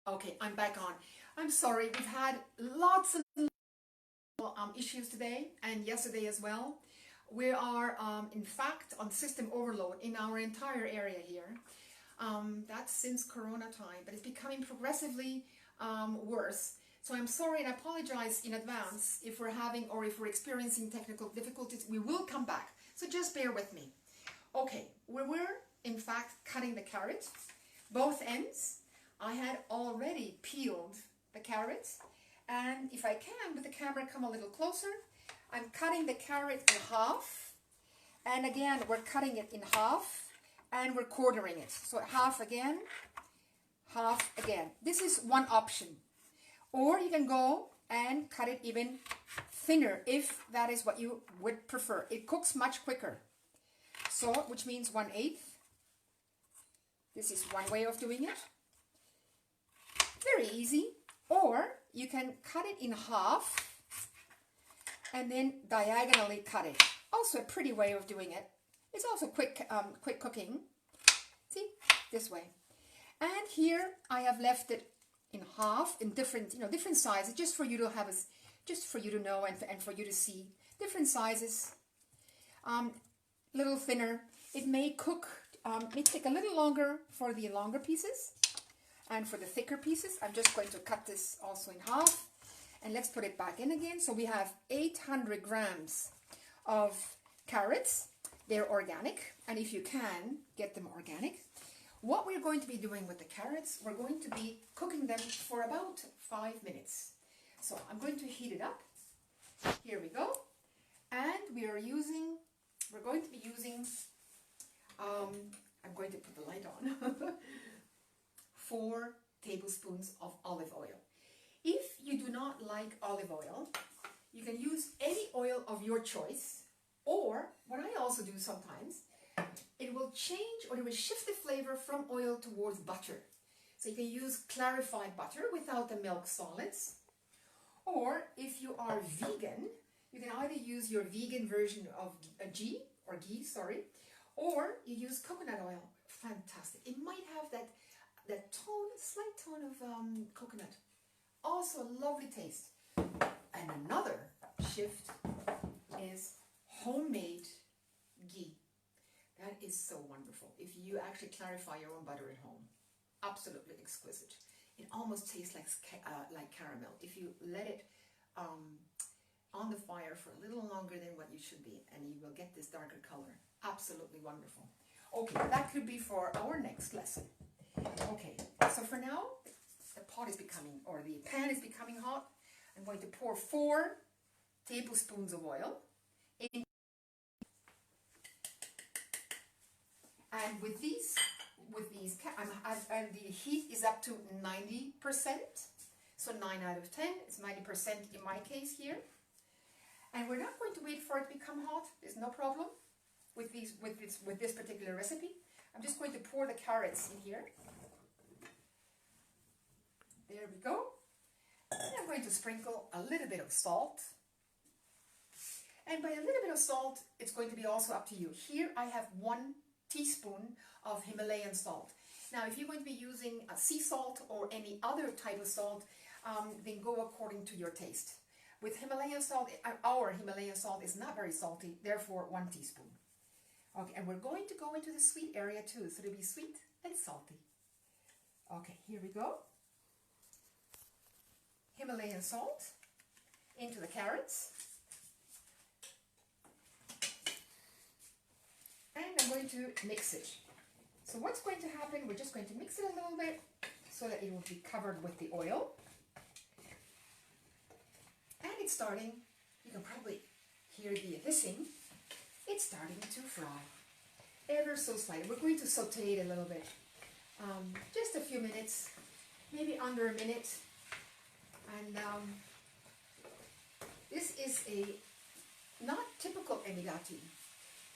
Okay, I'm back on. I'm sorry, we've had lots of issues today and yesterday as well. We are, in fact, on system overload in our entire area here. That's since Corona time, but it's becoming progressively worse. So I'm sorry and I apologize in advance if we're having or if we're experiencing technical difficulties. We will come back, so just bear with me. Okay, we were, in fact, cutting the carrot, both ends. I had already peeled the carrots, and if I can, with the camera come a little closer, I'm cutting the carrot in half, and again, we're cutting it in half, and we're quartering it. So half again. This is one option. Or you can go and cut it even thinner, if that is what you would prefer. It cooks much quicker. So, which means 1/8. This is one way of doing it. Very easy. Or you can cut it in half and then diagonally cut it. Also a pretty way of doing it. It's also quick cooking. See, this way. And here I have left it in half, in different sizes, just for you to have, just for you to know and for you to see different sizes. Little thinner. It may cook. May take a little longer for the longer pieces. And for the thicker pieces, I'm just going to cut this also in half. And let's put it back in again. So we have 800 grams of carrots. They're organic. And if you can, get them organic. What we're going to be doing with the carrots, we're going to be cooking them for about 5 minutes. So I'm going to heat it up. Here we go. And we're going to be using, I'm going to put the light on. 4 tablespoons of olive oil. If you do not like olive oil, you can use any oil of your choice, or what I also do sometimes, it will change or it will shift the flavor from oil towards butter. So you can use clarified butter without the milk solids, or if you are vegan, you can either use your vegan version of ghee, or you use coconut oil. Fantastic. It might have that slight tone of coconut. Also a lovely taste. And another shift is homemade ghee. That is so wonderful. If you actually clarify your own butter at home, absolutely exquisite. It almost tastes like caramel. If you let it on the fire for a little longer than what you should be, and you will get this darker color. Absolutely wonderful. Okay, that could be for our next lesson. Okay, so for now, the pot is becoming, or the pan is becoming hot. I'm going to pour 4 tablespoons of oil in. And with these, and the heat is up to 90%. So 9 out of 10 is 90% in my case here. And we're not going to wait for it to become hot. There's no problem with this particular recipe. I'm just going to pour the carrots in here. There we go. And I'm going to sprinkle a little bit of salt. And by a little bit of salt, it's going to be also up to you. Here I have 1 teaspoon of Himalayan salt. Now, if you're going to be using a sea salt or any other type of salt, then go according to your taste. With Himalayan salt, our Himalayan salt is not very salty, therefore 1 teaspoon. Okay, and we're going to go into the sweet area too, so it'll be sweet and salty. Okay, here we go. Himalayan salt into the carrots. And I'm going to mix it. So what's going to happen, we're just going to mix it a little bit so that it will be covered with the oil. And it's starting, you can probably hear the hissing. It's starting to fry, ever so slightly. We're going to saute it a little bit, just a few minutes, maybe under a minute. And this is a not typical Emirati.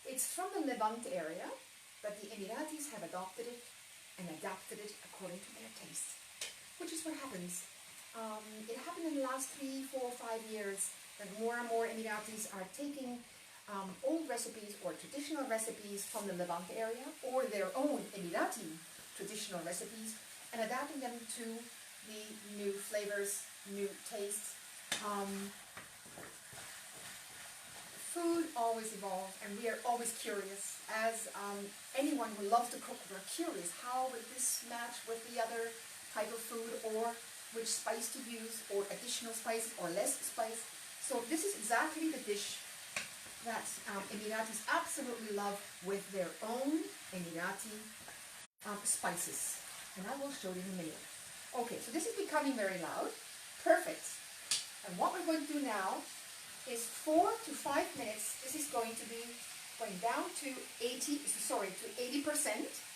It's from the Levant area, but the Emiratis have adopted it and adapted it according to their taste, which is what happens. It happened in the last 3, 4, 5 years that more and more Emiratis are taking old recipes or traditional recipes from the Levant area or their own Emirati traditional recipes and adapting them to the new flavors, new tastes. Food always evolves, and we are always curious. As anyone who loves to cook, we're curious, how would this match with the other type of food, or which spice to use, or additional spices, or less spice. So this is exactly the dish that Emiratis absolutely love, with their own Emirati spices. And I will show you in a minute. Okay, so this is becoming very loud. Perfect. And what we're going to do now is 4 to 5 minutes. This is going to be going down to 80%,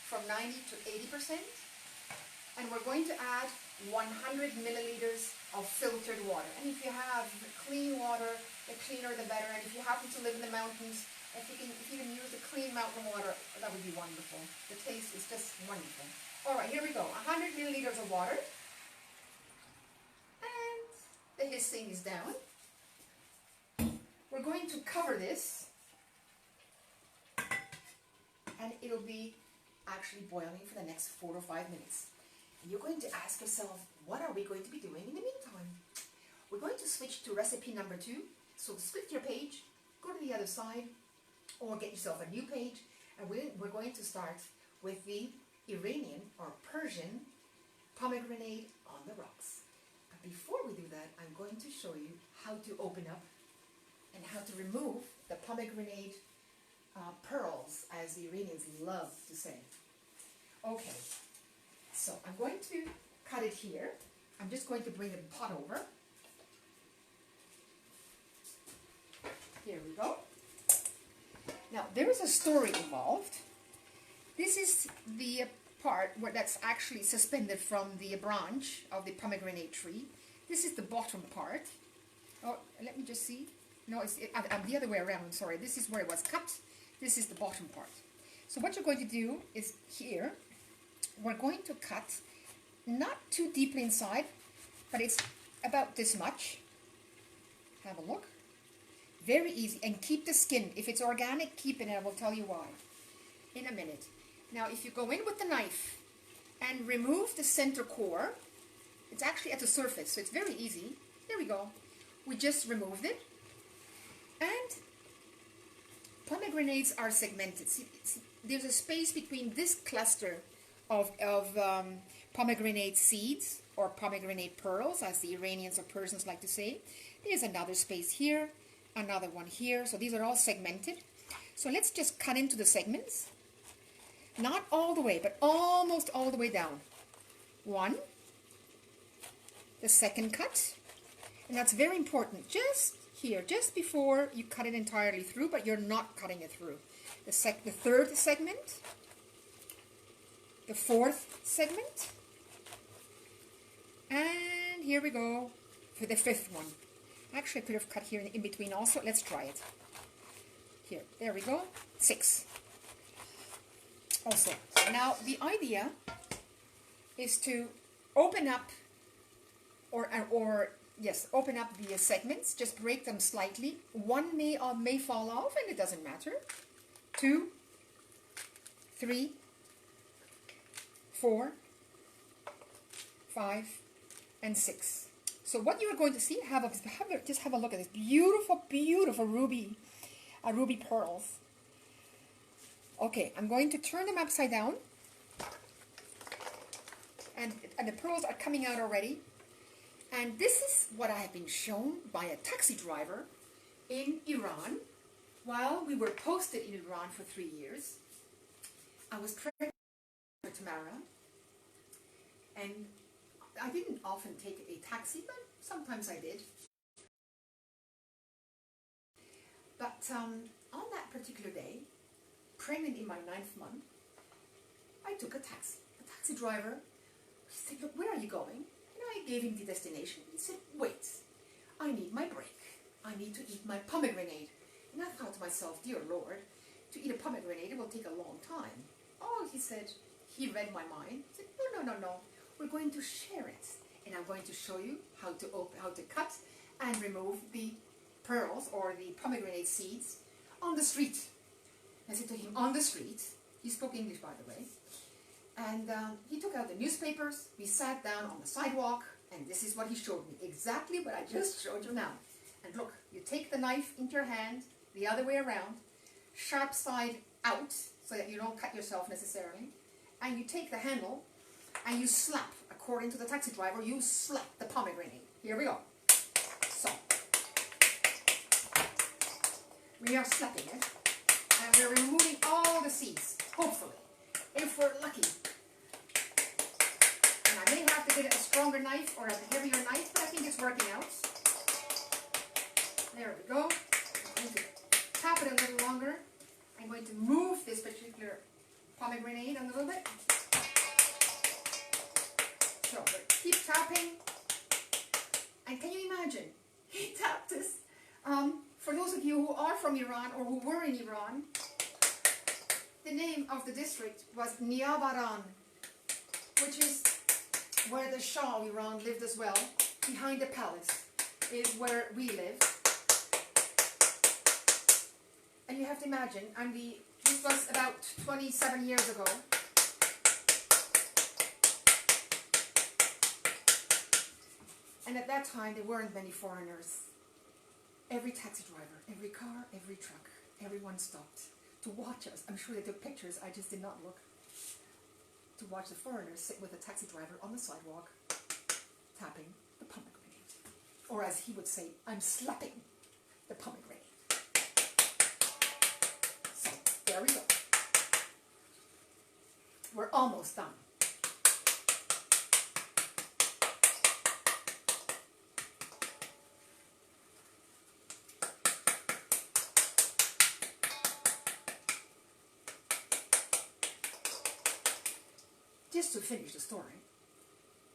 from 90 to 80%. And we're going to add 100 milliliters of filtered water. And if you have clean water, the cleaner the better. And if you happen to live in the mountains, if you can use the clean mountain water, that would be wonderful. The taste is just wonderful. All right, here we go. 100 milliliters of water. And the hissing is down. We're going to cover this, and it'll be actually boiling for the next 4 to 5 minutes. And you're going to ask yourself, what are we going to be doing in the meantime? We're going to switch to recipe number 2. So split your page, go to the other side, or get yourself a new page, and we're going to start with the Iranian or Persian pomegranate on the rocks. But before we do that, I'm going to show you how to open up and how to remove the pomegranate pearls, as the Iranians love to say. Okay, so I'm going to cut it here. I'm just going to bring the pot over. Here we go. Now, there is a story involved. This is the part where that's actually suspended from the branch of the pomegranate tree. This is the bottom part. Oh, let me just see. No, it's the other way around, I'm sorry. This is where it was cut. This is the bottom part. So what you're going to do is here, we're going to cut not too deeply inside, but it's about this much. Have a look. Very easy. And keep the skin. If it's organic, keep it, and I will tell you why in a minute. Now, if you go in with the knife and remove the center core, it's actually at the surface, so it's very easy. There we go. We just removed it. And pomegranates are segmented. See, there's a space between this cluster of pomegranate seeds, or pomegranate pearls, as the Iranians or Persians like to say. There's another space here, another one here. So these are all segmented. So let's just cut into the segments. Not all the way, but almost all the way down. One. The second cut. And that's very important. Just here, just before you cut it entirely through, but you're not cutting it through. The third segment, the fourth segment, and here we go for the fifth one. Actually, I could have cut here in between also. Let's try it. Here, there we go, 6. Also, now the idea is to open up open up the segments, just break them slightly. One may fall off, and it doesn't matter. 2, 3, 4, 5, and 6. So what you're going to see, just have a look at this beautiful, beautiful ruby pearls. Okay, I'm going to turn them upside down, and the pearls are coming out already. And this is what I have been shown by a taxi driver in Iran while we were posted in Iran for 3 years. I was pregnant with Tamara, and I didn't often take a taxi, but sometimes I did. But on that particular day, pregnant in my 9th month, I took a taxi. The taxi driver said, "Look, where are you going?" I gave him the destination. He said, "Wait, I need my break. I need to eat my pomegranate." And I thought to myself, dear Lord, to eat a pomegranate, it will take a long time. Oh, he said, he read my mind. He said, no. We're going to share it. And I'm going to show you how to cut and remove the pearls or the pomegranate seeds on the street. I said to him, on the street. He spoke English, by the way. And he took out the newspapers. We sat down on the sidewalk, and this is what he showed me. Exactly what I just showed you now. And look, you take the knife into your hand, the other way around, sharp side out, so that you don't cut yourself necessarily. And you take the handle, and you slap, according to the taxi driver, you slap the pomegranate. Here we go. So, we are slapping it, and we're removing all the seeds, hopefully, if we're lucky. And I may have to get a stronger knife or a heavier knife, but I think it's working out. There we go. I'm going to tap it a little longer. I'm going to move this particular pomegranate a little bit. So we'll keep tapping. And can you imagine? He tapped this. For those of you who are from Iran or who were in Iran, the name of the district was Niabaran, which is where the Shah of Iran lived as well. Behind the palace is where we live. And you have to imagine, this was about 27 years ago. And at that time, there weren't many foreigners. Every taxi driver, every car, every truck, everyone stopped to watch us. I'm sure they took pictures, I just did not look. To watch the foreigners sit with a taxi driver on the sidewalk, tapping the pomegranate. Or as he would say, I'm slapping the pomegranate. So, there we go. We're almost done. Just to finish the story,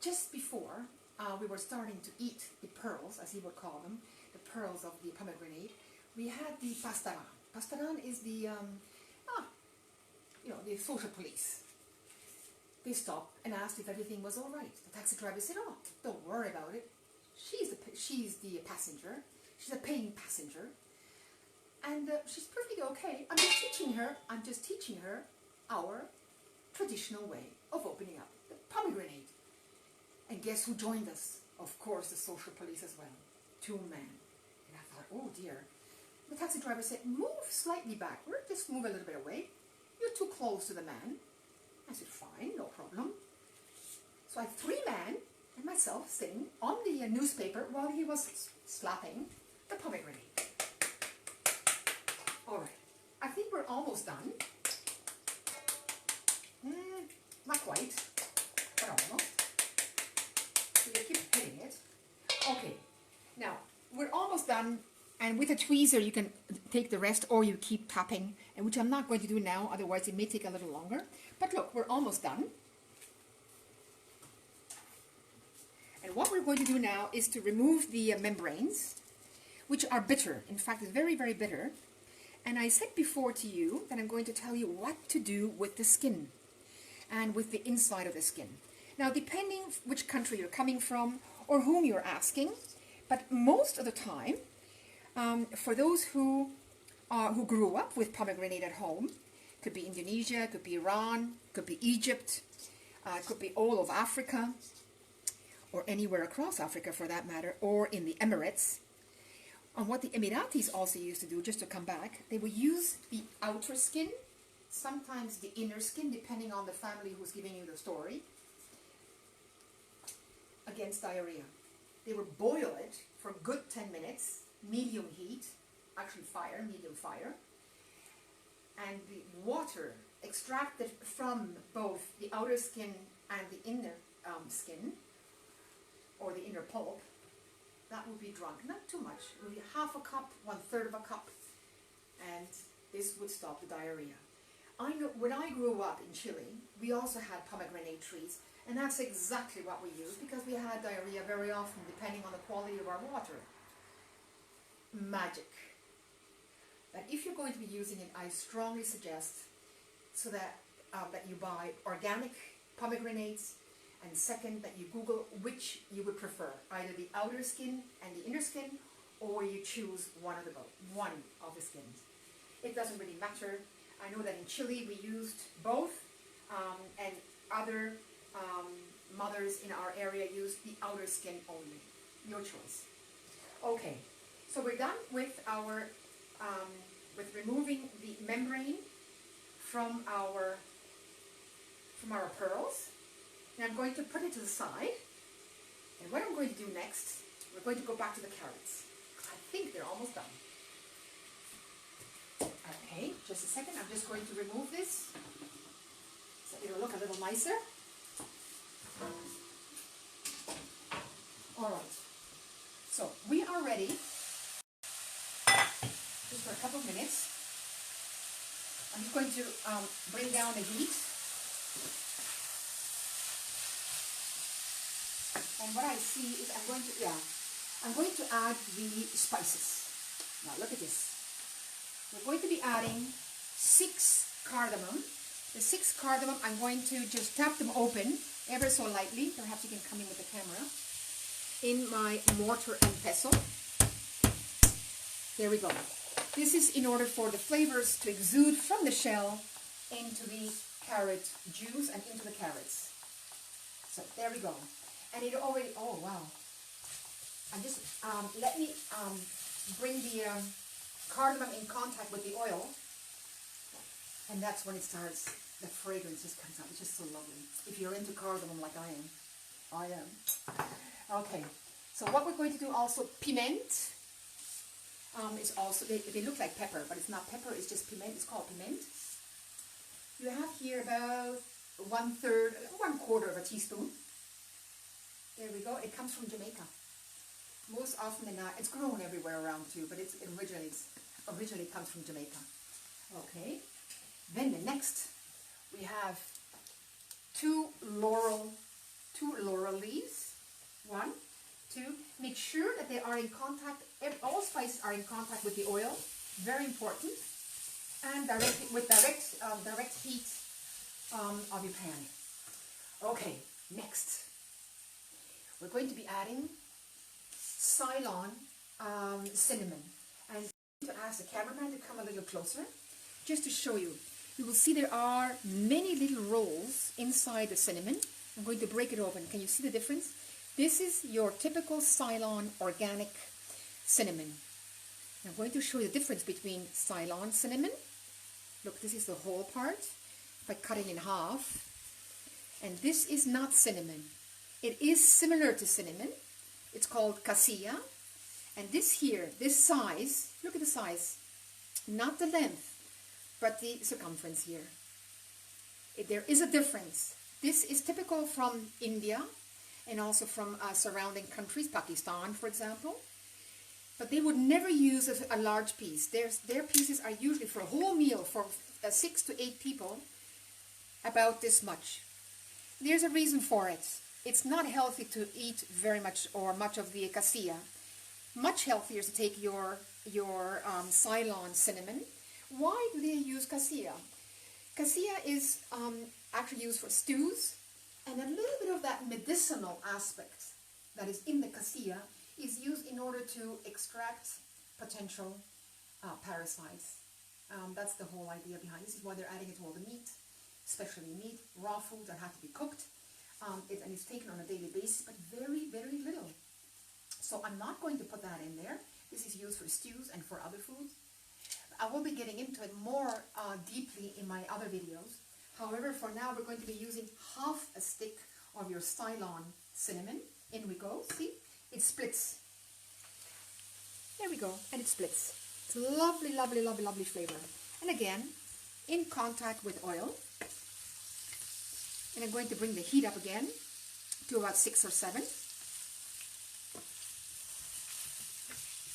just before we were starting to eat the pearls, as he would call them, the pearls of the pomegranate, we had the pastaran. Pastaran is the, the social police. They stopped and asked if everything was all right. The taxi driver said, "Oh, don't worry about it. She's the passenger. She's a paying passenger, and she's perfectly okay. I'm just teaching her our traditional way of opening up the pomegranate." And guess who joined us? Of course, the social police as well. 2 men. And I thought, oh dear. The taxi driver said, "Move slightly backward, just move a little bit away. You're too close to the man." I said, "Fine, no problem." So I had 3 men and myself sitting on the newspaper while he was slapping the pomegranate. All right, I think we're almost done. Not quite, but almost. So you keep hitting it. Okay, now we're almost done, and with a tweezer you can take the rest, or you keep tapping, and which I'm not going to do now, otherwise it may take a little longer. But look, we're almost done. And what we're going to do now is to remove the membranes, which are bitter. In fact, it's very, very bitter. And I said before to you that I'm going to tell you what to do with the skin and with the inside of the skin. Now, depending which country you're coming from or whom you're asking, but most of the time, for those who grew up with pomegranate at home, could be Indonesia, could be Iran, could be Egypt, could be all of Africa, or anywhere across Africa for that matter, or in the Emirates. And what the Emiratis also used to do, just to come back, they would use the outer skin, sometimes the inner skin, depending on the family who's giving you the story, against diarrhea. They would boil it for a good 10 minutes, medium heat, actually medium fire, and the water extracted from both the outer skin and the inner skin, or the inner pulp, that would be drunk. Not too much. It would be half a cup, 1/3 of a cup, and this would stop the diarrhea. I know when I grew up in Chile, we also had pomegranate trees, and that's exactly what we used because we had diarrhea very often, depending on the quality of our water. Magic. But if you're going to be using it, I strongly suggest so that you buy organic pomegranates, and second, that you Google which you would prefer, either the outer skin and the inner skin, or you choose one of the skins. It doesn't really matter. I know that in Chile we used both, and other mothers in our area use the outer skin only. Your choice. Okay, so we're done with our with removing the membrane from our pearls. And I'm going to put it to the side. And what I'm going to do next, we're going to go back to the carrots. I think they're almost done. Okay, just a second. I'm just going to remove this so it'll look a little nicer. All right. So we are ready just for a couple of minutes. I'm just going to bring down the heat. And what I see is I'm going to add the spices. Now look at this. We're going to be adding 6 cardamom. The 6 cardamom, I'm going to just tap them open ever so lightly. Perhaps you can come in with the camera. In my mortar and pestle. There we go. This is in order for the flavors to exude from the shell into the carrot juice and into the carrots. So there we go. And it already, oh wow. And just let me bring the cardamom in contact with the oil. And that's when it starts, the fragrance just comes out. It's just so lovely. If you're into cardamom like I am. Okay, so what we're going to do also, piment. Is also, they look like pepper, but it's not pepper, it's just piment. It's called piment. You have here about 1/4 of a teaspoon. There we go. It comes from Jamaica. Most often than not, it's grown everywhere around too, but it originally comes from Jamaica. Okay. Then the next, we have two laurel leaves. 1, 2. Make sure that they are in contact. All spices are in contact with the oil. Very important. And direct heat of your pan. Okay. Next, we're going to be adding Ceylon cinnamon. And I'm going to ask the cameraman to come a little closer, just to show you. You will see there are many little rolls inside the cinnamon. I'm going to break it open. Can you see the difference? This is your typical Ceylon organic cinnamon. I'm going to show you the difference between Ceylon cinnamon. Look, this is the whole part. If I cut it in half. And this is not cinnamon. It is similar to cinnamon. It's called cassia. And this here, this size, look at the size. Not the length, but the circumference here. There is a difference. This is typical from India and also from surrounding countries, Pakistan, for example. But they would never use a large piece. Their pieces are usually for a whole meal, for 6 to 8 people, about this much. There's a reason for it. It's not healthy to eat very much or much of the cassia. Much healthier to take your Ceylon cinnamon. Why do they use cassia? Cassia is actually used for stews, and a little bit of that medicinal aspect that is in the cassia is used in order to extract potential parasites. That's the whole idea behind this. Is why they're adding it to all the meat, especially meat, raw food that have to be cooked. And it's taken on a daily basis, but very, very little. So I'm not going to put that in there. This is used for stews and for other foods. I will be getting into it more deeply in my other videos. However, for now, we're going to be using half a stick of your Ceylon cinnamon. In we go. See? It splits. There we go. And it splits. It's a lovely, lovely, lovely, lovely flavor. And again, in contact with oil. And I'm going to bring the heat up again to about 6 or 7.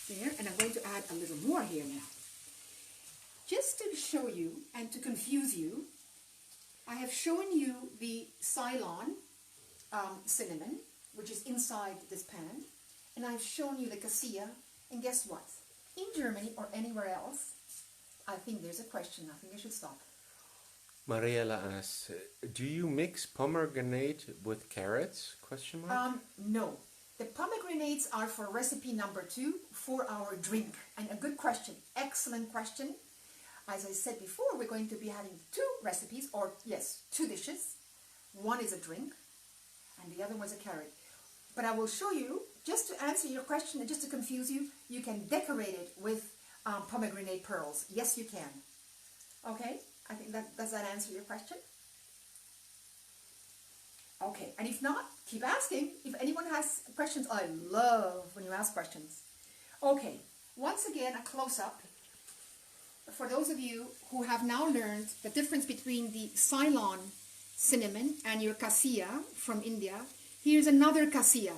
There. And I'm going to add a little more here now. Just to show you and to confuse you, I have shown you the Ceylon cinnamon, which is inside this pan, and I've shown you the cassia, and guess what? In Germany or anywhere else, I think there's a question. I think I should stop. Mariella asks, do you mix pomegranate with carrots? Question mark? No. The pomegranates are for recipe number 2 for our drink. And a good question. Excellent question. As I said before, we're going to be having 2 recipes, or yes, 2 dishes. One is a drink, and the other one is a carrot. But I will show you, just to answer your question and just to confuse you, you can decorate it with pomegranate pearls. Yes, you can. Okay, I think does that answer your question? Okay, and if not, keep asking. If anyone has questions, I love when you ask questions. Okay, once again, a close-up. For those of you who have now learned the difference between the Ceylon cinnamon and your cassia from India, here's another cassia.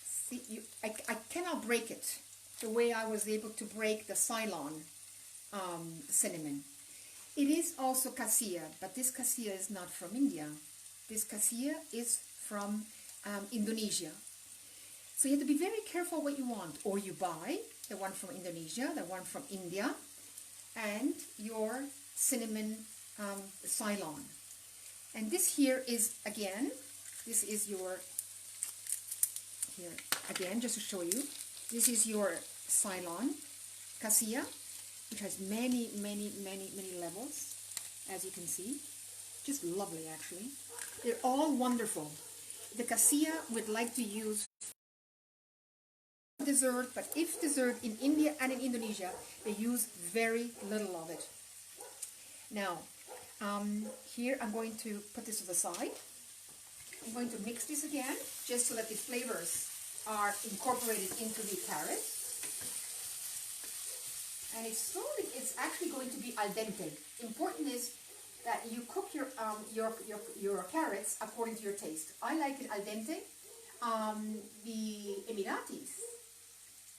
See, I cannot break it the way I was able to break the Ceylon cinnamon. It is also cassia, but this cassia is not from India. This cassia is from Indonesia. So you have to be very careful what you want. Or you buy the one from Indonesia, the one from India, and your cinnamon Ceylon. And this here is, again, this is your, here again, just to show you, this is your Ceylon cassia, which has many, many, many, many levels, as you can see. Just lovely, actually. They're all wonderful. The cassia would like to use dessert, but if dessert in India and in Indonesia, they use very little of it. Now, here I'm going to put this to the side. I'm going to mix this again, just so that the flavors are incorporated into the carrot. And it's actually going to be al dente. Important is that you cook your carrots according to your taste. I like it al dente. The Emiratis,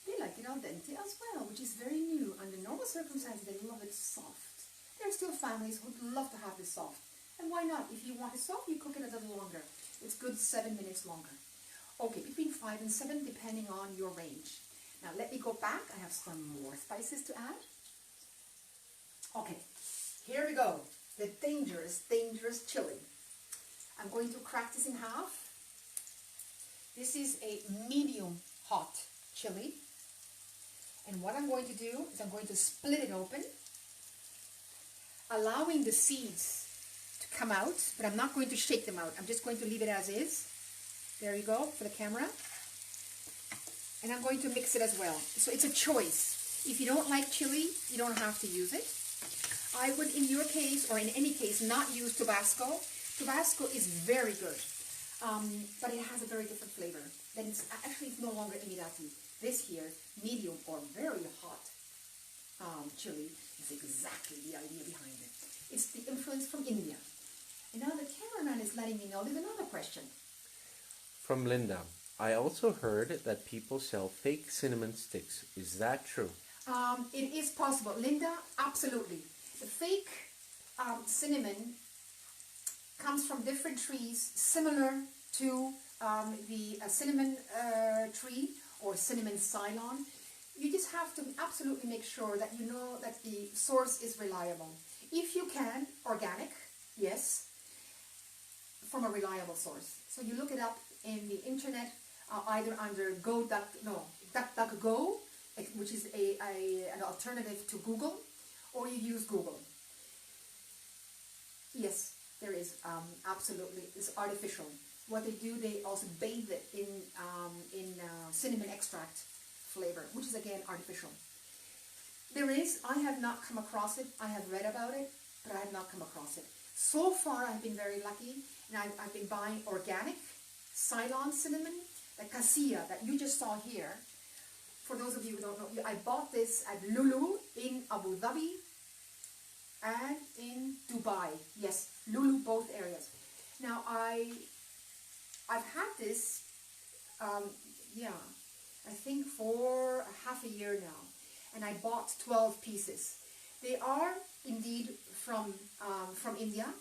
they like it al dente as well, which is very new. Under normal circumstances, they love it soft. There are still families who would love to have it soft. And why not? If you want it soft, you cook it a little longer. It's good 7 minutes longer. Okay, between 5 and 7, depending on your range. Now let me go back. I have some more spices to add. Okay, here we go. The dangerous, dangerous chili. I'm going to crack this in half. This is a medium hot chili. And what I'm going to do is I'm going to split it open, allowing the seeds to come out, but I'm not going to shake them out. I'm just going to leave it as is. There you go, for the camera. And I'm going to mix it as well. So it's a choice. If you don't like chili, you don't have to use it. I would, in your case, or in any case, not use Tabasco. Tabasco is very good, but it has a very different flavor. Then it's no longer Emirati. This here, medium or very hot chili, is exactly the idea behind it. It's the influence from India. And now the cameraman is letting me know there's another question. From Linda. I also heard that people sell fake cinnamon sticks. Is that true? It is possible. Linda, absolutely. The fake cinnamon comes from different trees similar to the cinnamon tree or cinnamon Ceylon. You just have to absolutely make sure that you know that the source is reliable. If you can, organic, yes, from a reliable source. So you look it up in the internet, either under DuckDuckGo, which is an alternative to Google, or you use Google. Yes, there is absolutely. It's artificial. What they do, they also bathe it in cinnamon extract flavor, which is again artificial. I have not come across it. I have read about it, but I have not come across it. So far, I've been very lucky, and I've been buying organic Ceylon cinnamon, the cassia that you just saw here. For those of you who don't know, I bought this at Lulu in Abu Dhabi and in Dubai. Yes, Lulu, both areas. Now, I've had this, I think for half a year now, and I bought 12 pieces. They are indeed from India,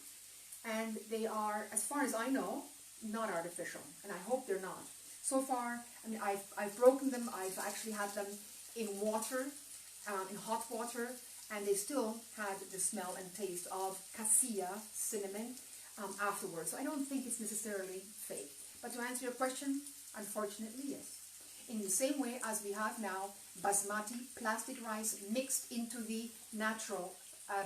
and they are, as far as I know, not artificial, and I hope they're not. So far, I mean, I've broken them. I've actually had them in water, in hot water, and they still had the smell and taste of cassia cinnamon afterwards. So I don't think it's necessarily fake. But to answer your question, unfortunately, yes. in the same way as we have now basmati plastic rice mixed into the natural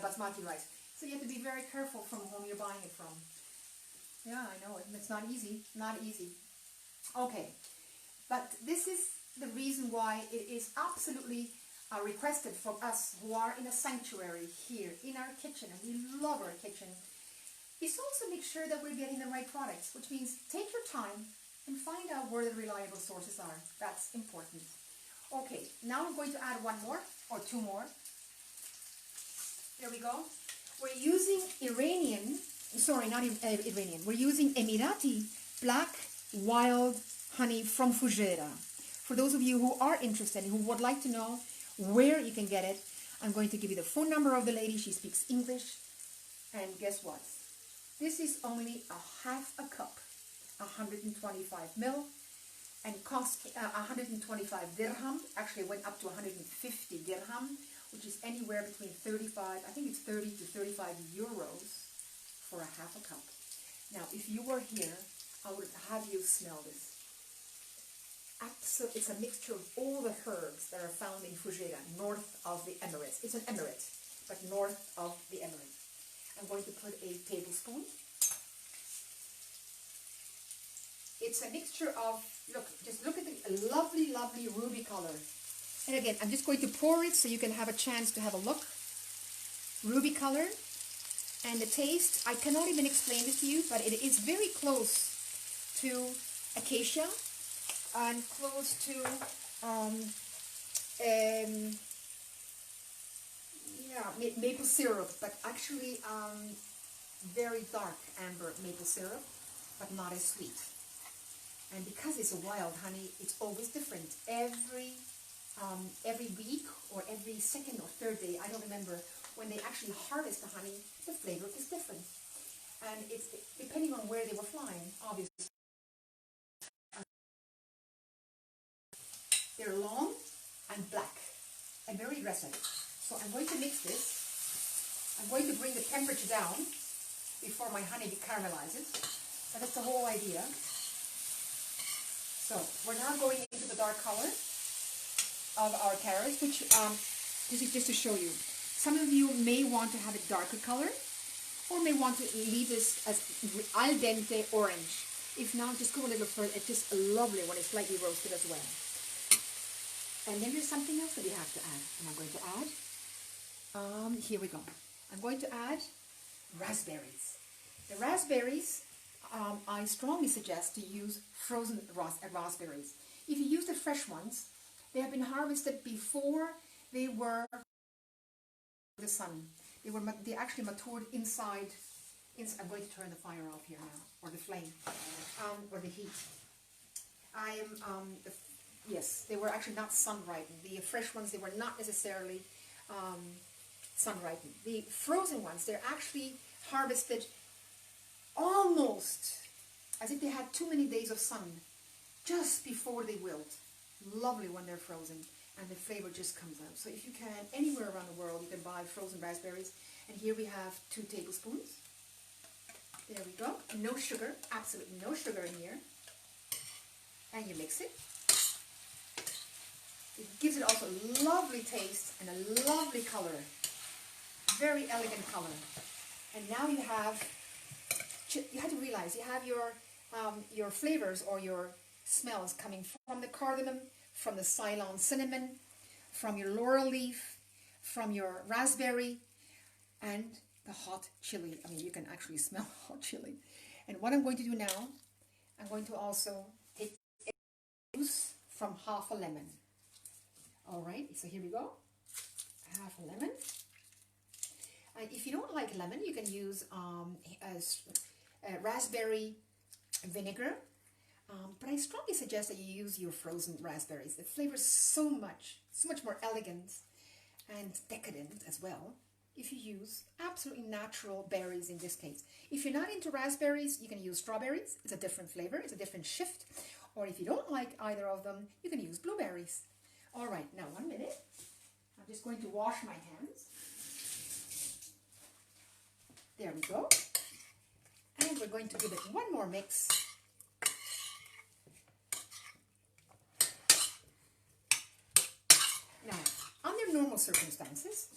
basmati rice. So you have to be very careful from whom you're buying it from. Yeah, I know, it's not easy, not easy. Okay, but this is the reason why it is absolutely requested from us who are in a sanctuary here in our kitchen, and we love our kitchen, is also make sure that we're getting the right products, which means take your time and find out where the reliable sources are. That's important. Okay, now I'm going to add one more or two more. There we go. We're using Iranian, sorry, not Iranian, we're using Emirati black wild honey from Fujairah. For those of you who are interested, who would like to know where you can get it, I'm going to give you the phone number of the lady. She speaks English. And guess what? This is only a half a cup, 125 ml, and cost 125 dirham. Actually, it went up to 150 dirham, which is anywhere between 35, I think it's 30 to 35 euros for a half a cup. Now, if you were here, I would have you smell this. It's a mixture of all the herbs that are found in Fujairah, north of the Emirates. It's an emirate, but north of the Emirates. I'm going to put a tablespoon. It's a mixture of, look, just look at the lovely, lovely ruby color. And again, I'm just going to pour it so you can have a chance to have a look. Ruby color. And the taste, I cannot even explain this to you, but it is very close to acacia and close to maple syrup, but actually very dark amber maple syrup, but not as sweet. And because it's a wild honey, it's always different. Every week or every second or third day, I don't remember, when they actually harvest the honey, the flavor is different. And it's depending on where they were flying, obviously. They're long and black and very aggressive. So I'm going to mix this. I'm going to bring the temperature down before my honey caramelizes. But that's the whole idea. So we're now going into the dark color of our carrots, which just to show you. Some of you may want to have a darker color, or may want to leave this as al dente orange. If not, just go a little further. It's just lovely when it's slightly roasted as well. And then there's something else that we have to add. And I'm going to add, here we go. I'm going to add raspberries. The raspberries, I strongly suggest to use frozen raspberries. If you use the fresh ones, they have been harvested before they were the sun. They actually matured inside. I'm going to turn the fire off here now, or the flame, or the heat. Yes, they were actually not sun-ripened. The fresh ones, they were not necessarily sun-ripened. The frozen ones, they're actually harvested almost as if they had too many days of sun just before they wilt. Lovely when they're frozen, and the flavor just comes out. So if you can, anywhere around the world, you can buy frozen raspberries. And here we have 2 tablespoons. There we go. No sugar, absolutely no sugar in here. And you mix it. It gives it also a lovely taste and a lovely color. Very elegant color. And now you have to realize you have your flavors or your smells coming from the cardamom, from the Ceylon cinnamon, from your laurel leaf, from your raspberry, and the hot chili. I mean, you can actually smell hot chili. And what I'm going to do now, I'm going to also take juice from half a lemon. All right, so here we go. Half a lemon. And if you don't like lemon, you can use raspberry vinegar. But I strongly suggest that you use your frozen raspberries. The flavor is so much more elegant and decadent as well if you use absolutely natural berries in this case. If you're not into raspberries, you can use strawberries. It's a different flavor. It's a different shift. Or if you don't like either of them, you can use blueberries. All right, now 1 minute. I'm just going to wash my hands. There we go. And we're going to give it one more mix. circumstances,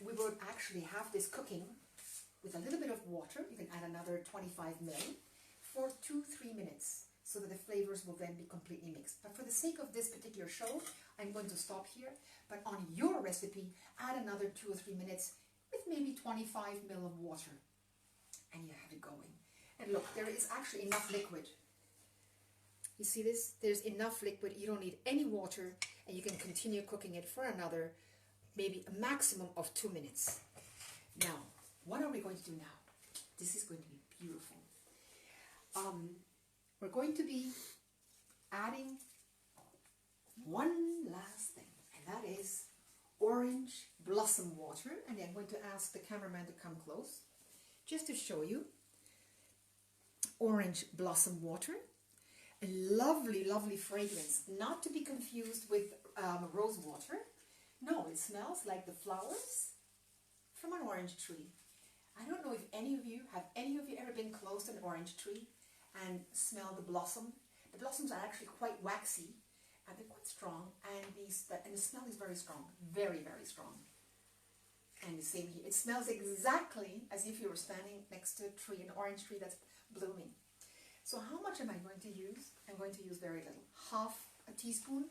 we would actually have this cooking with a little bit of water. You can add another 25 ml for 2-3 minutes so that the flavors will then be completely mixed. But for the sake of this particular show, I'm going to stop here. But on your recipe, add another 2 or 3 minutes with maybe 25 ml of water. And you have it going. And look, there is actually enough liquid. You see this? There's enough liquid. You don't need any water. And you can continue cooking it for another, maybe a maximum of 2 minutes. Now, what are we going to do now? This is going to be beautiful. We're going to be adding one last thing, and that is orange blossom water. And I'm going to ask the cameraman to come close just to show you. Orange blossom water, a lovely, lovely fragrance, not to be confused with rose water. No, it smells like the flowers from an orange tree. I don't know if any of you ever been close to an orange tree and smell the blossom. The blossoms are actually quite waxy and they're quite strong, and the smell is very strong, very, very strong. And the same here. It smells exactly as if you were standing next to a tree, an orange tree that's blooming. So how much am I going to use? I'm going to use very little, half a teaspoon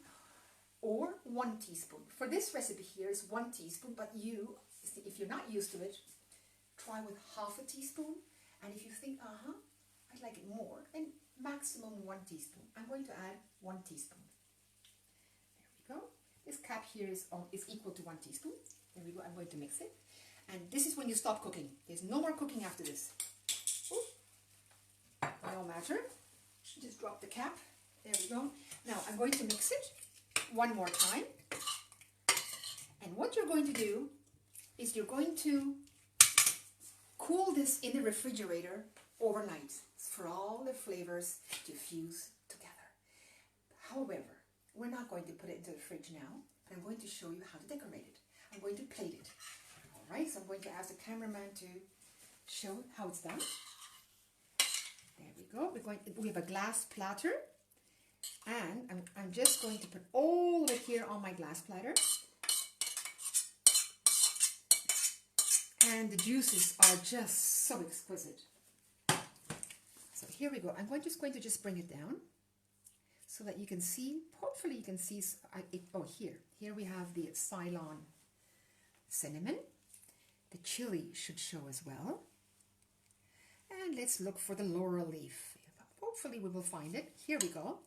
or 1 teaspoon. For this recipe here is 1 teaspoon, but if you're not used to it, try with half a teaspoon. And if you think, I'd like it more, then maximum 1 teaspoon. I'm going to add 1 teaspoon. There we go. This cap here is equal to 1 teaspoon. There we go. I'm going to mix it. And this is when you stop cooking. There's no more cooking after this. Ooh. No matter. Just drop the cap. There we go. Now I'm going to mix it one more time. And what you're going to do is you're going to cool this in the refrigerator overnight for all the flavors to fuse together. However, we're not going to put it into the fridge now. I'm going to show you how to decorate it. I'm going to plate it. Alright, so I'm going to ask the cameraman to show how it's done. There we go. We have a glass platter. And I'm just going to put all of it here on my glass platter. And the juices are just so exquisite. So here we go. I'm just going to bring it down so that you can see, hopefully you can see, here we have the Ceylon cinnamon. The chili should show as well. And let's look for the laurel leaf. Hopefully we will find it. Here we go.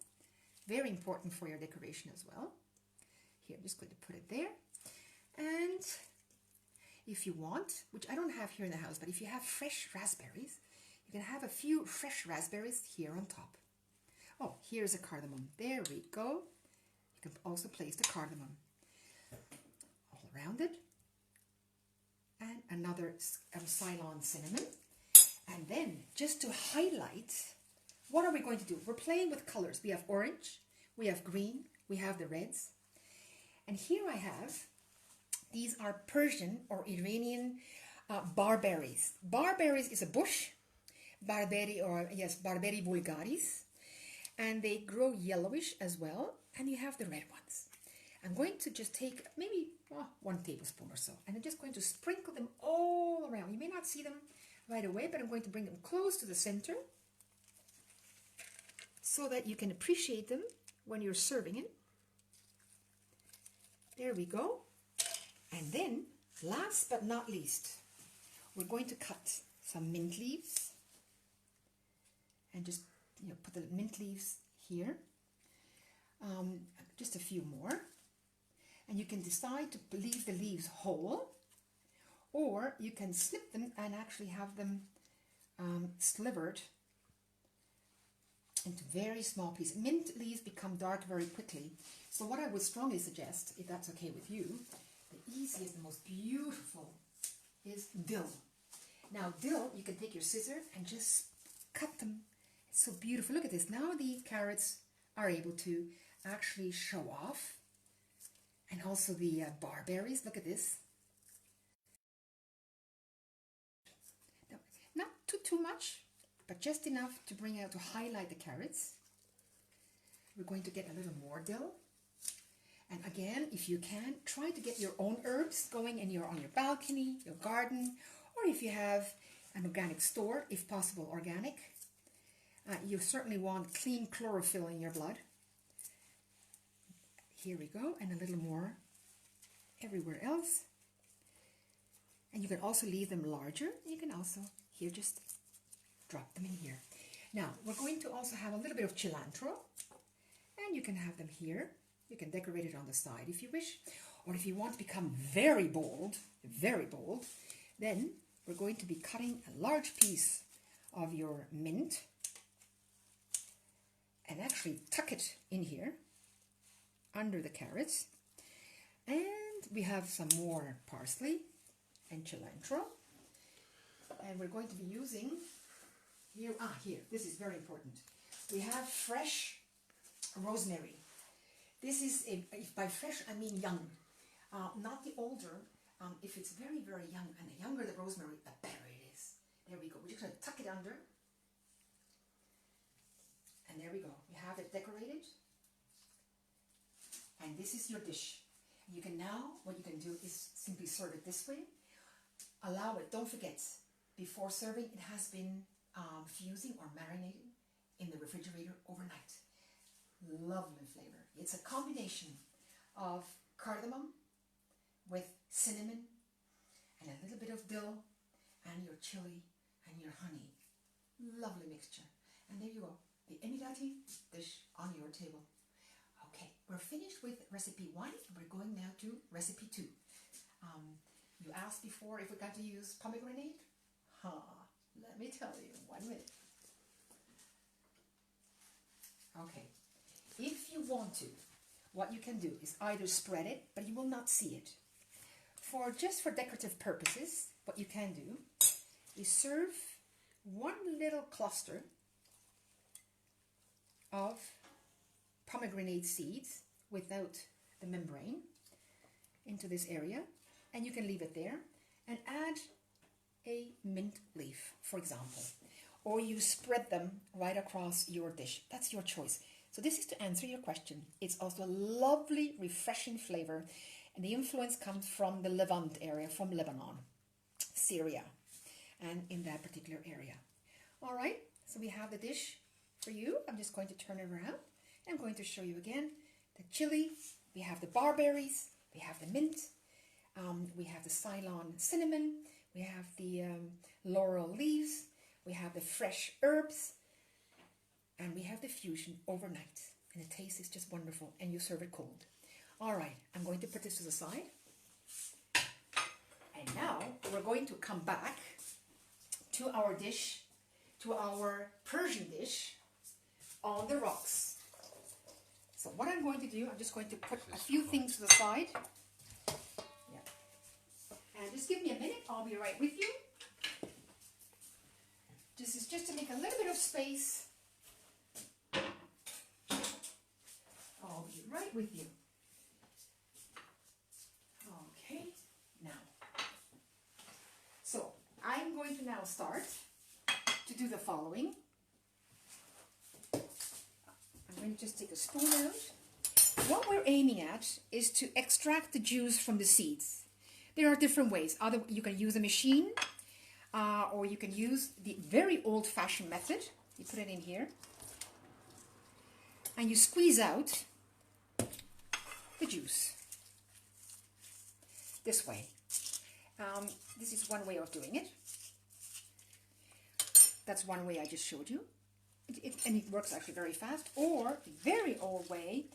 Very important for your decoration as well. Here, I'm just going to put it there. And if you want, which I don't have here in the house, but if you have fresh raspberries, you can have a few fresh raspberries here on top. Oh, here's a cardamom. There we go. You can also place the cardamom all around it. And another Ceylon cinnamon. And then, just to highlight, what are we going to do? We're playing with colors. We have orange, we have green, we have the reds. And here I have, these are Persian or Iranian barberries. Barberries is a bush, Barberi vulgaris. And they grow yellowish as well. And you have the red ones. I'm going to just take maybe 1 tablespoon or so. And I'm just going to sprinkle them all around. You may not see them right away, but I'm going to bring them close to the center so that you can appreciate them when you're serving it. There we go. And then, last but not least, we're going to cut some mint leaves. And just put the mint leaves here. Just a few more. And you can decide to leave the leaves whole, or you can snip them and actually have them slivered into very small pieces. Mint leaves become dark very quickly. So what I would strongly suggest, if that's okay with you, the easiest and most beautiful is dill. Now dill, you can take your scissors and just cut them. It's so beautiful. Look at this. Now the carrots are able to actually show off. And also the barberries. Look at this. Now, not too much, but just enough to bring out, to highlight the carrots. We're going to get a little more dill. And again, if you can, try to get your own herbs going on your balcony, your garden, or if you have an organic store, if possible organic. You certainly want clean chlorophyll in your blood. Here we go, and a little more everywhere else. And you can also leave them larger. You can also, here, just drop them in here. Now, we're going to also have a little bit of cilantro, and you can have them here. You can decorate it on the side if you wish. Or if you want to become very bold, then we're going to be cutting a large piece of your mint and actually tuck it in here under the carrots. And we have some more parsley and cilantro. And we're going to be using here, this is very important. We have fresh rosemary. This is, by fresh I mean young, not the older. If it's very, very young, and the younger the rosemary, the better it is. There we go. We're just going to tuck it under. And there we go. We have it decorated. And this is your dish. You can now, what you can do is simply serve it this way. Allow it, don't forget, before serving, it has been fusing or marinating in the refrigerator overnight. Lovely flavor. It's a combination of cardamom with cinnamon and a little bit of dill and your chili and your honey. Lovely mixture. And there you go, the emirati dish on your table. Okay, we're finished with recipe 1. We're going now to recipe 2. You asked before if we got to use pomegranate. Let me tell you, 1 minute. Okay, if you want to, what you can do is either spread it, but you will not see it. Just for decorative purposes, what you can do is serve 1 little cluster of pomegranate seeds without the membrane into this area, and you can leave it there and add a mint leaf, for example, or you spread them right across your dish. That's your choice. So this is to answer your question. It's also a lovely, refreshing flavor, and the influence comes from the Levant area, from Lebanon, Syria, and in that particular area. All right, so we have the dish for you. I'm just going to turn it around. I'm going to show you again the chili. We have the barberries. We have the mint. We have the Ceylon cinnamon. We have the laurel leaves. We have the fresh herbs. And we have the fusion overnight. And the taste is just wonderful. And you serve it cold. All right, I'm going to put this to the side. And now we're going to come back to our dish, to our Persian dish on the rocks. So what I'm going to do, I'm just going to put a few things to the side. Yeah. And just give me a minute, I'll be right with you. This is just to make a little bit of space. I'll be right with you. Okay, now. So I'm going to now start to do the following. I'm going to just take a spoon out. What we're aiming at is to extract the juice from the seeds. There are different ways. Either you can use a machine, or you can use the very old-fashioned method. You put it in here, and you squeeze out the juice this way. This is one way of doing it. That's one way I just showed you. And it works actually very fast. Or very old way,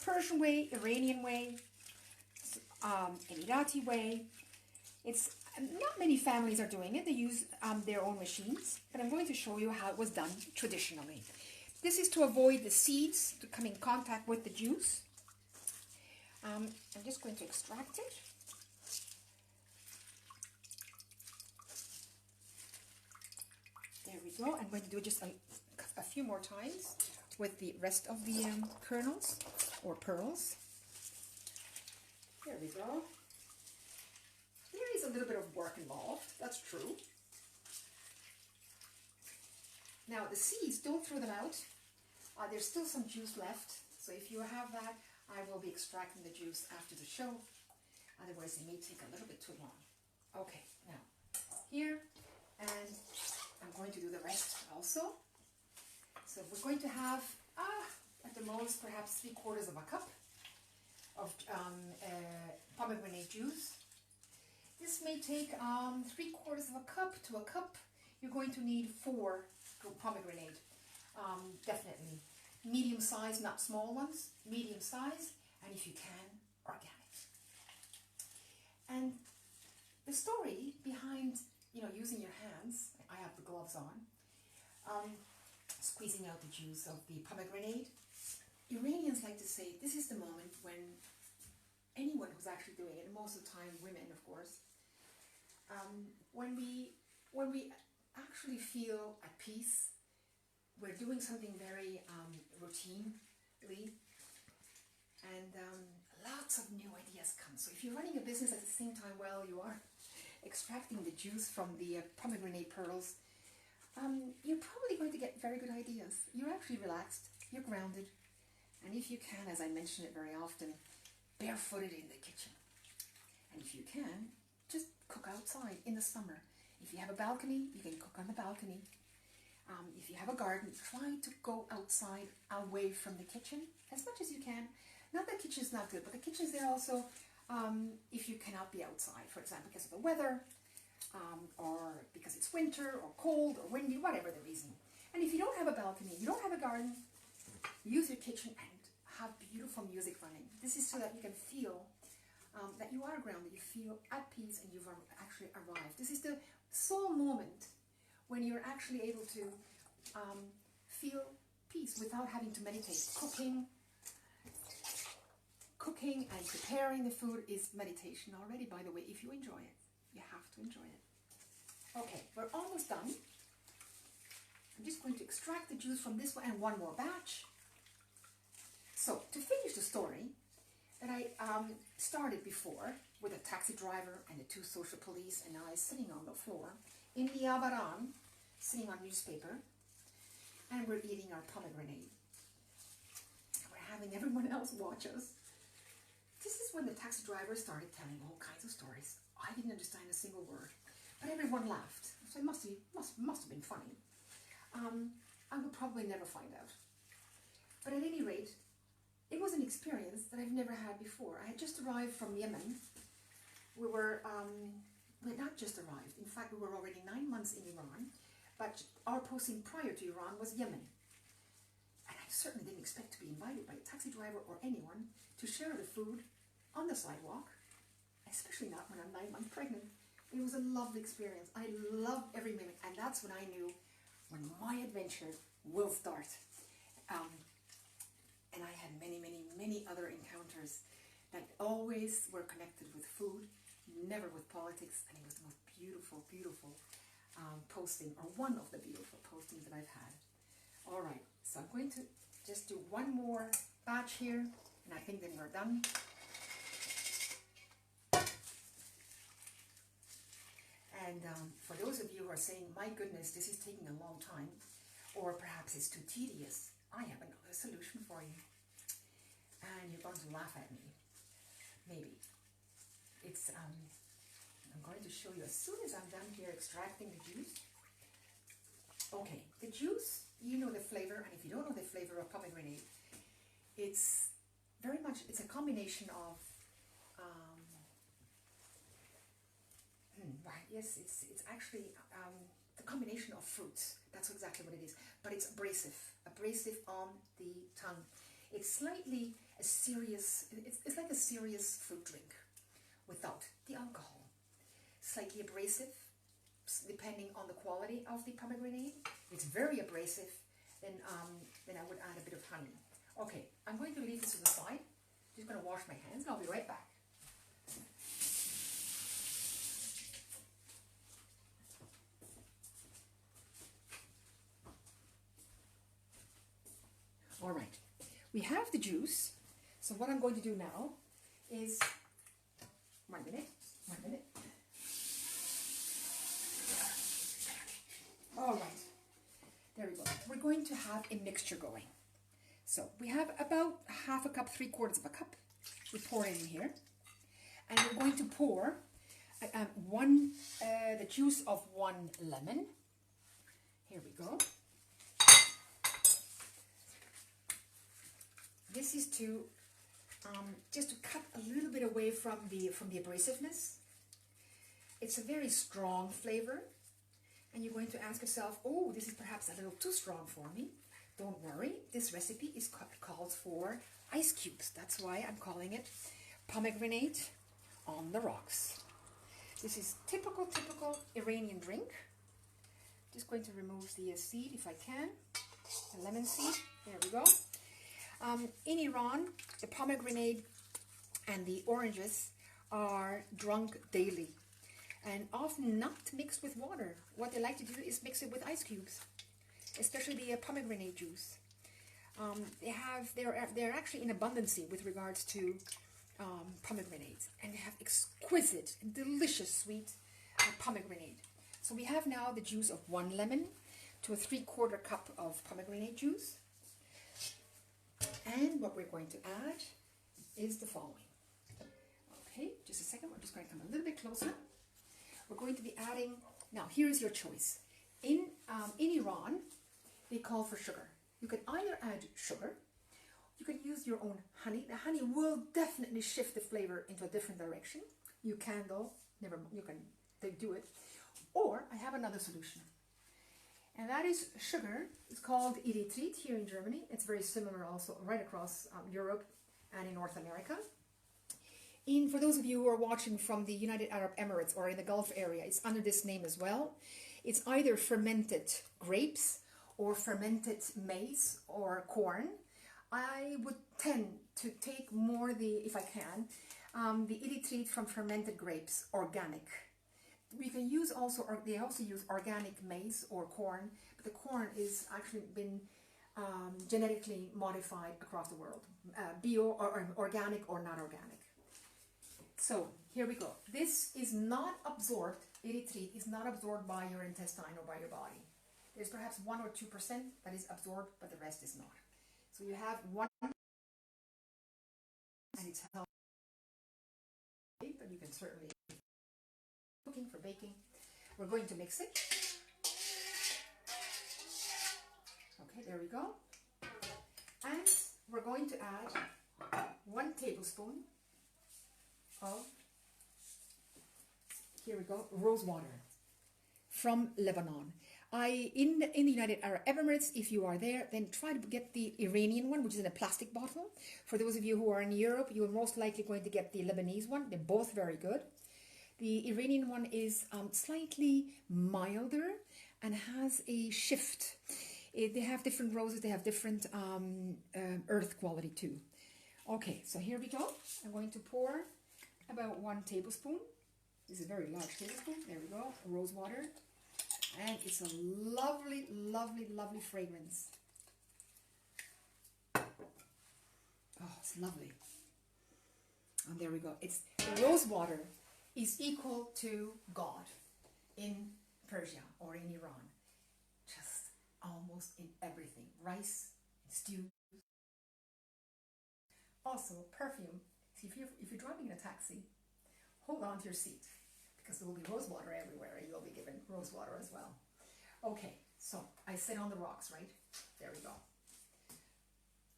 Persian way, Iranian way, Emirati way. It's not many families are doing it. They use their own machines. But I'm going to show you how it was done traditionally. This is to avoid the seeds to come in contact with the juice. I'm just going to extract it. There we go. I'm going to do it just a few more times with the rest of the kernels or pearls. There we go. There is a little bit of work involved, that's true. Now the seeds, don't throw them out. There's still some juice left, so if you have that, I will be extracting the juice after the show. Otherwise, it may take a little bit too long. Okay, now here, and I'm going to do the rest also. So we're going to have, at the most, perhaps 3/4 of a cup of pomegranate juice. This may take 3/4 of a cup to a cup. You're going to need 4 pomegranate, definitely. Medium size, not small ones, medium size, and if you can, organic. And the story behind, using your hands, I have the gloves on, squeezing out the juice of the pomegranate. Iranians like to say this is the moment when anyone who's actually doing it, and most of the time women, of course, when we actually feel at peace, we're doing something very routinely, and lots of new ideas come. So if you're running a business at the same time while you are extracting the juice from the pomegranate pearls, you're probably going to get very good ideas. You're actually relaxed, you're grounded, and if you can, as I mention it very often, barefooted in the kitchen. And if you can, just cook outside in the summer. If you have a balcony, you can cook on the balcony. If you have a garden, try to go outside, away from the kitchen as much as you can. Not that kitchen's not good, but the kitchen's there also if you cannot be outside, for example, because of the weather, or because it's winter, or cold, or windy, whatever the reason. And if you don't have a balcony, you don't have a garden, use your kitchen and have beautiful music running. This is so that you can feel that you are grounded, you feel at peace, and you've actually arrived. This is the sole moment when you're actually able to feel peace without having to meditate. Cooking and preparing the food is meditation already, by the way, if you enjoy it. You have to enjoy it. Okay, we're almost done. I'm just going to extract the juice from this one and one more batch. So, to finish the story that I started before with a taxi driver and the 2 social police and I sitting on the floor in the Yabaran, sitting on newspaper, and we're eating our pomegranate. We're having everyone else watch us. This is when the taxi driver started telling all kinds of stories. I didn't understand a single word, but everyone laughed. So it must have been funny. I will probably never find out. But at any rate, it was an experience that I've never had before. I had just arrived from Yemen. We had not just arrived. In fact, we were already 9 months in Iran, but our posting prior to Iran was Yemen. And I certainly didn't expect to be invited by a taxi driver or anyone to share the food on the sidewalk, especially not when I'm 9 months pregnant. It was a lovely experience. I loved every minute, and that's when I knew when my adventure will start. And I had many, many, many other encounters that always were connected with food, never with politics, and it was the most beautiful, beautiful posting, or one of the beautiful postings that I've had. All right, so I'm going to just do one more batch here, and I think then we're done. And for those of you who are saying, my goodness, this is taking a long time, or perhaps it's too tedious, I have another solution for you. And you're going to laugh at me. Maybe. It's, I'm going to show you as soon as I'm done here extracting the juice. Okay, the juice, you know the flavor, and if you don't know the flavor of pomegranate, it's very much, it's a combination of, right, yes, it's actually the combination of fruits. That's exactly what it is. But it's abrasive on the tongue. It's slightly a serious, it's like a serious fruit drink without the alcohol. Slightly abrasive, depending on the quality of the pomegranate. It's very abrasive, then I would add a bit of honey. Okay, I'm going to leave this to the side. Just going to wash my hands and I'll be right back. All right, we have the juice. So what I'm going to do now is, one minute. All right, there we go. We're going to have a mixture going. So we have about half a cup, 3/4 of a cup. We pour it in here. And we're going to pour the juice of 1 lemon. Here we go. This is to just to cut a little bit away from the abrasiveness. It's a very strong flavor, and you're going to ask yourself, oh, this is perhaps a little too strong for me. Don't worry, this recipe is calls for ice cubes. That's why I'm calling it pomegranate on the rocks. This is typical Iranian drink. Just going to remove the seed if I can, the lemon seed. There we go. In Iran, the pomegranate and the oranges are drunk daily, and often not mixed with water. What they like to do is mix it with ice cubes, especially the pomegranate juice. They're actually in abundance with regards to pomegranates, and they have exquisite and delicious sweet pomegranate. So we have now the juice of 1 lemon to a 3/4 cup of pomegranate juice. And what we're going to add is the following. Okay, just a second. We're just going to come a little bit closer. We're going to be adding, now here is your choice. In Iran, they call for sugar. You can either add sugar, you can use your own honey. The honey will definitely shift the flavor into a different direction. You can though, you can do it. Or I have another solution. And that is sugar. It's called erythrit here in Germany. It's very similar also right across Europe and in North America. For those of you who are watching from the United Arab Emirates or in the Gulf area, it's under this name as well. It's either fermented grapes or fermented maize or corn. I would tend to take more if I can, the erythrit from fermented grapes, organic. We can use they also use organic maize or corn, but the corn is actually been genetically modified across the world, bio or organic or not organic. So here we go. This is not absorbed, erythrit is not absorbed by your intestine or by your body. There's perhaps 1 or 2% that is absorbed, but the rest is not. So you have 1, and it's healthy, but you can certainly cooking for baking. We're going to mix it. Okay, there we go. And we're going to add 1 tablespoon of, here we go, rose water from Lebanon. In the United Arab Emirates, if you are there, then try to get the Iranian one, which is in a plastic bottle. For those of you who are in Europe, you're most likely going to get the Lebanese one. They're both very good. The Iranian one is slightly milder and has a shift. They have different roses, they have different earth quality too. Okay, so here we go. I'm going to pour about 1 tablespoon. This is a very large tablespoon. There we go, rose water. And it's a lovely, lovely, lovely fragrance. Oh, it's lovely. And there we go. It's the rose water is equal to God in Persia or in Iran. Just almost in everything. Rice, stew. Also, perfume. See, if you're driving in a taxi, hold on to your seat, because there will be rose water everywhere, and you'll be given rose water as well. Okay, so I sit on the rocks, right? There we go.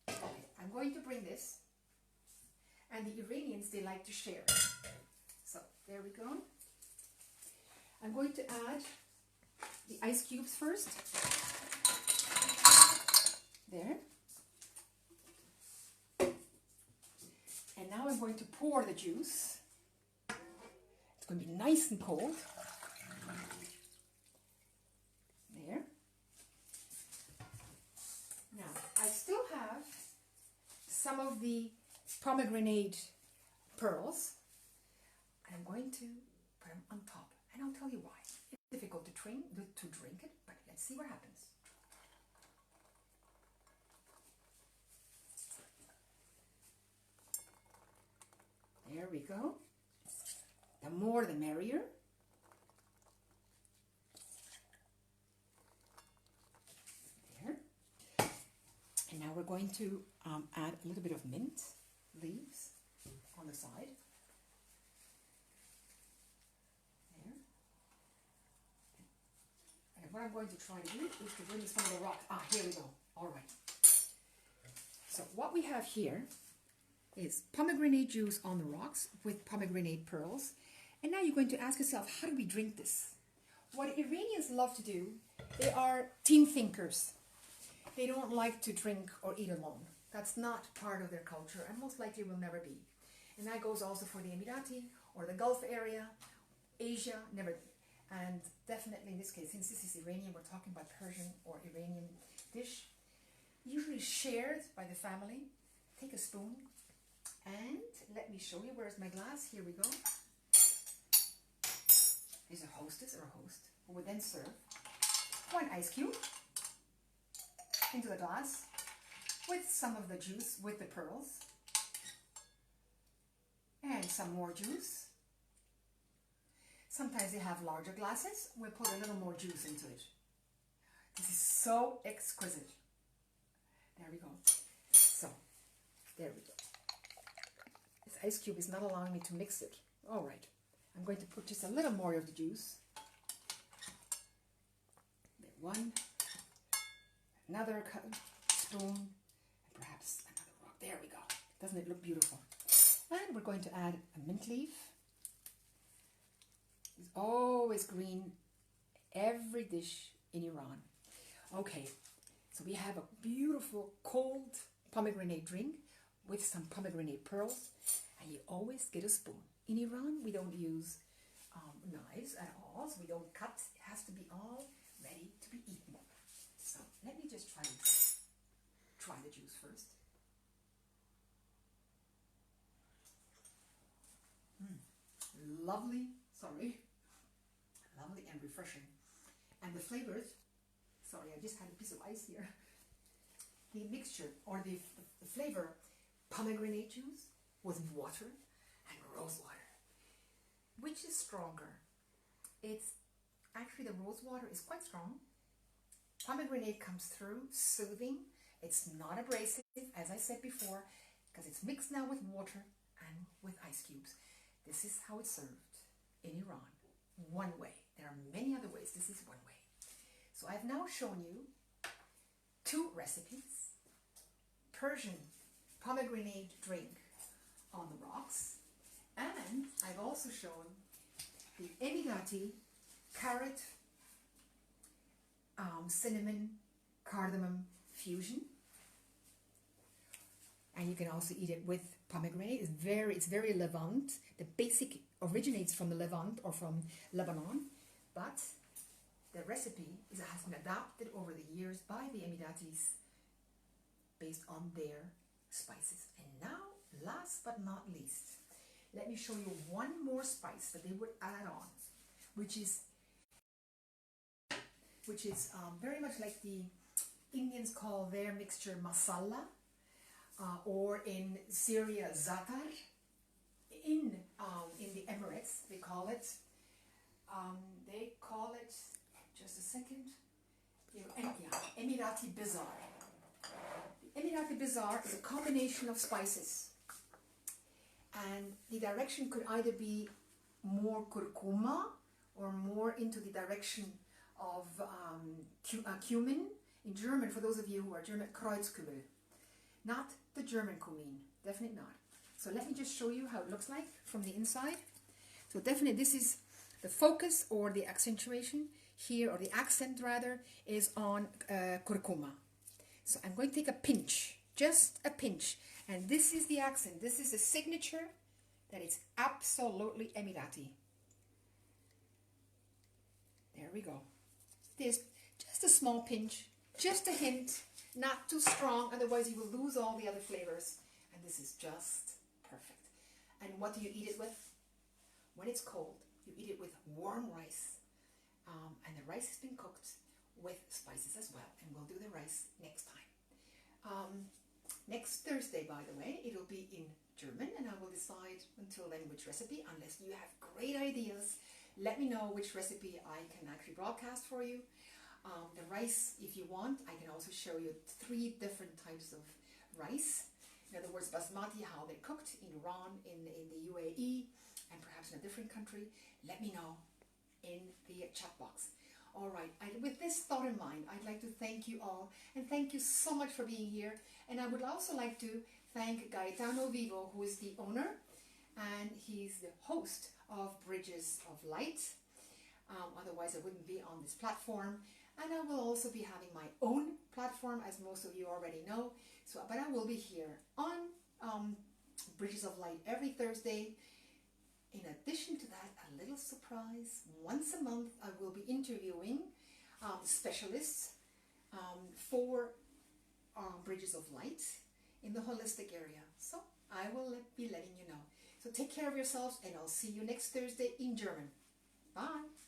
Okay, I'm going to bring this, and the Iranians, they like to share. So there we go. I'm going to add the ice cubes first. There. And now I'm going to pour the juice. It's going to be nice and cold. There. Now, I still have some of the pomegranate pearls. And I'm going to put them on top. And I'll tell you why. It's difficult to drink it, but let's see what happens. There we go. The more the merrier. There. And now we're going to add a little bit of mint leaves on the side. There. And what I'm going to try to do is to bring some of the rocks. Ah, here we go. All right. So what we have here is pomegranate juice on the rocks with pomegranate pearls. And now you're going to ask yourself, how do we drink this? What Iranians love to do, they are team thinkers. They don't like to drink or eat alone. That's not part of their culture and most likely will never be. And that goes also for the Emirati or the Gulf area, Asia, never. And definitely in this case, since this is Iranian, we're talking about Persian or Iranian dish, usually shared by the family. Take a spoon and let me show you. Where's my glass? Here we go. There's a hostess or a host who would then serve 1 ice cube into the glass with some of the juice with the pearls and some more juice. Sometimes they have larger glasses. We'll put a little more juice into it. This is so exquisite. There we go. So, there we go. This ice cube is not allowing me to mix it. All right. I'm going to put just a little more of the juice. There, 1, another spoon, and perhaps another rock. There we go. Doesn't it look beautiful? And we're going to add a mint leaf. It's always green, every dish in Iran. Okay, so we have a beautiful cold pomegranate drink with some pomegranate pearls, and you always get a spoon. In Iran, we don't use knives at all, so we don't cut. It has to be all ready to be eaten. So let me just try the juice first. Lovely, lovely and refreshing. And the flavors, sorry, I just had a piece of ice here. The mixture or the flavor, pomegranate juice with water and rose water. Which is stronger? It's actually, the rose water is quite strong. Pomegranate comes through, soothing. It's not abrasive, as I said before, because it's mixed now with water and with ice cubes. This is how it's served in Iran. One way. There are many other ways. This is one way. So I've now shown you 2 recipes. Persian pomegranate drink on the rocks. And I've also shown the Emirati carrot, cinnamon, cardamom fusion. And you can also eat it with pomegranate. It's very Levant. The basic originates from the Levant or from Lebanon, but the recipe has been adapted over the years by the Emiratis based on their spices. And now, last but not least, let me show you one more spice that they would add on, which is very much like the Indians call their mixture masala, or in Syria za'atar. In the Emirates they call it just a second, Emirati bizar. The Emirati bizar is a combination of spices, and the direction could either be more kurkuma or more into the direction of cumin. In German, for those of you who are German, Kreuzkümmel. Not the German cumin, definitely not. So let me just show you how it looks like from the inside. So definitely this is the focus or the accentuation here, or the accent rather, is on curcuma. So I'm going to take a pinch, just a pinch. And this is the accent. This is the signature that it's absolutely Emirati. There we go. There's just a small pinch, just a hint, not too strong, otherwise you will lose all the other flavors. And this is just perfect. And what do you eat it with? When it's cold, you eat it with warm rice. And the rice has been cooked with spices as well. And we'll do the rice next time. Next Thursday, by the way, it'll be in German, and I will decide until then which recipe. Unless you have great ideas, let me know which recipe I can actually broadcast for you. The rice, if you want, I can also show you 3 different types of rice. In other words, basmati, how they're cooked in Iran, in the UAE, and perhaps in a different country. Let me know in the chat box. All right, with this thought in mind, I'd like to thank you all, and thank you so much for being here. And I would also like to thank Gaetano Vivo, who is the owner, and he's the host of Bridges of Light. Otherwise, I wouldn't be on this platform. And I will also be having my own platform, as most of you already know. But I will be here on Bridges of Light every Thursday. In addition to that, a little surprise. Once a month, I will be interviewing specialists for Bridges of Light in the holistic area. So I will be letting you know. So take care of yourselves, and I'll see you next Thursday in German. Bye.